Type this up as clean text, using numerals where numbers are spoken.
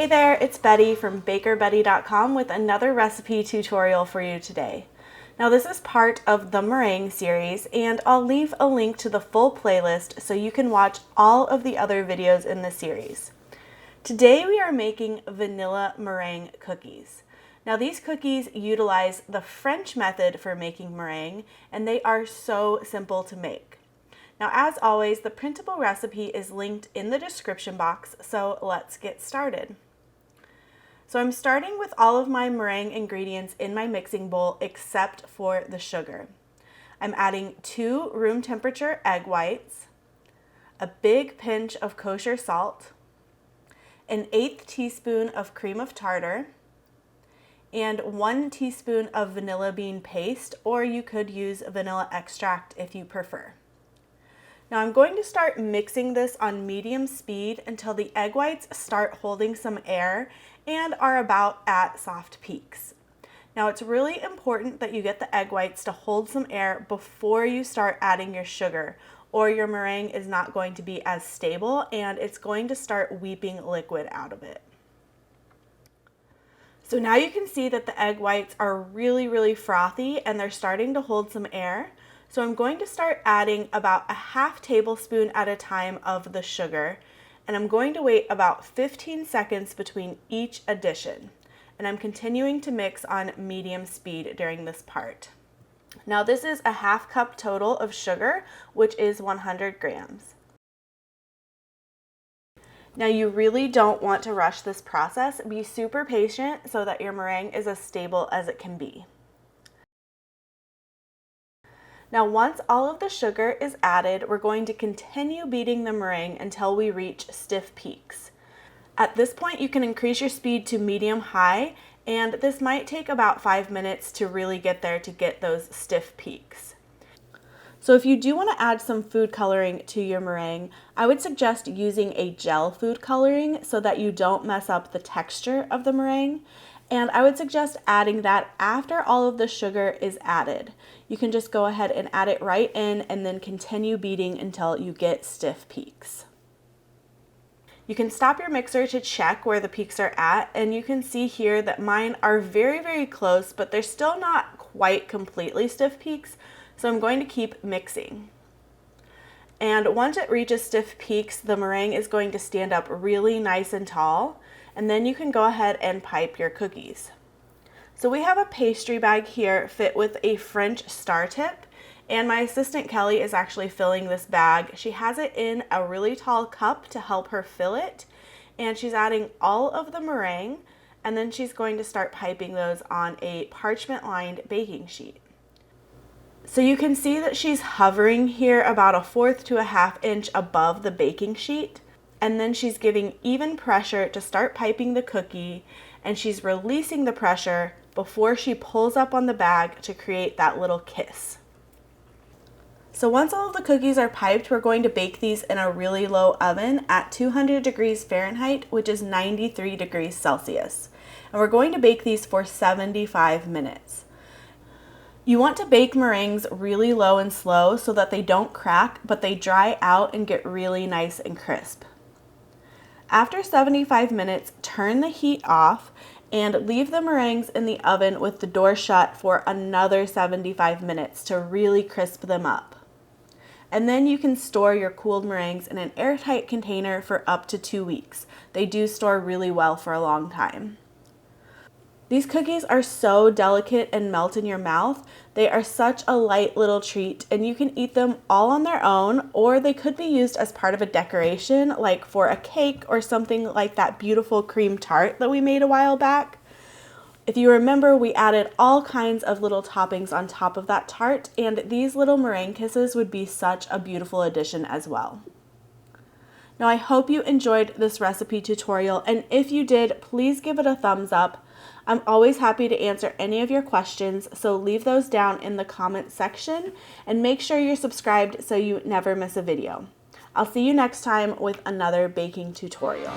Hey there, it's Betty from BakerBettie.com with another recipe tutorial for you today. Now this is part of the meringue series, and I'll leave a link to the full playlist so you can watch all of the other videos in the series. Today we are making vanilla meringue cookies. Now these cookies utilize the French method for making meringue, and they are so simple to make. Now, as always, the printable recipe is linked in the description box, so let's get started. So I'm starting with all of my meringue ingredients in my mixing bowl except for the sugar. I'm adding 2 room temperature egg whites, a big pinch of kosher salt, an 1/8 teaspoon of cream of tartar, and 1 teaspoon of vanilla bean paste, or you could use vanilla extract if you prefer. Now I'm going to start mixing this on medium speed until the egg whites start holding some air and are about at soft peaks. Now it's really important that you get the egg whites to hold some air before you start adding your sugar, or your meringue is not going to be as stable and it's going to start weeping liquid out of it. So now you can see that the egg whites are really frothy and they're starting to hold some air. So I'm going to start adding about a 1/2 tablespoon at a time of the sugar, and I'm going to wait about 15 seconds between each addition. And I'm continuing to mix on medium speed during this part. Now this is a 1/2 cup total of sugar, which is 100 grams. Now you really don't want to rush this process. Be super patient so that your meringue is as stable as it can be. Now once all of the sugar is added, we're going to continue beating the meringue until we reach stiff peaks. At this point you can increase your speed to medium-high, and this might take about 5 minutes to really get there to get those stiff peaks. So if you do want to add some food coloring to your meringue, I would suggest using a gel food coloring so that you don't mess up the texture of the meringue. And I would suggest adding that after all of the sugar is added. You can just go ahead and add it right in and then continue beating until you get stiff peaks. You can stop your mixer to check where the peaks are at, and you can see here that mine are very close, but they're still not quite completely stiff peaks, so I'm going to keep mixing. And once it reaches stiff peaks, the meringue is going to stand up really nice and tall, and then you can go ahead and pipe your cookies. So we have a pastry bag here fit with a French star tip, and my assistant Kelly is actually filling this bag. She has it in a really tall cup to help her fill it, and she's adding all of the meringue, and then she's going to start piping those on a parchment lined baking sheet. So you can see that she's hovering here about 1/4 to 1/2 inch above the baking sheet, and then she's giving even pressure to start piping the cookie, and she's releasing the pressure before she pulls up on the bag to create that little kiss. So once all of the cookies are piped, we're going to bake these in a really low oven at 200 degrees Fahrenheit, which is 93 degrees Celsius. And we're going to bake these for 75 minutes. You want to bake meringues really low and slow so that they don't crack, but they dry out and get really nice and crisp. After 75 minutes, turn the heat off and leave the meringues in the oven with the door shut for another 75 minutes to really crisp them up. And then you can store your cooled meringues in an airtight container for up to 2 weeks. They do store really well for a long time. These cookies are so delicate and melt in your mouth. They are such a light little treat, and you can eat them all on their own, or they could be used as part of a decoration, like for a cake or something like that beautiful cream tart that we made a while back. If you remember, we added all kinds of little toppings on top of that tart, and these little meringue kisses would be such a beautiful addition as well. Now I hope you enjoyed this recipe tutorial, and if you did, please give it a thumbs up. I'm always happy to answer any of your questions, so leave those down in the comment section, and make sure you're subscribed so you never miss a video. I'll see you next time with another baking tutorial.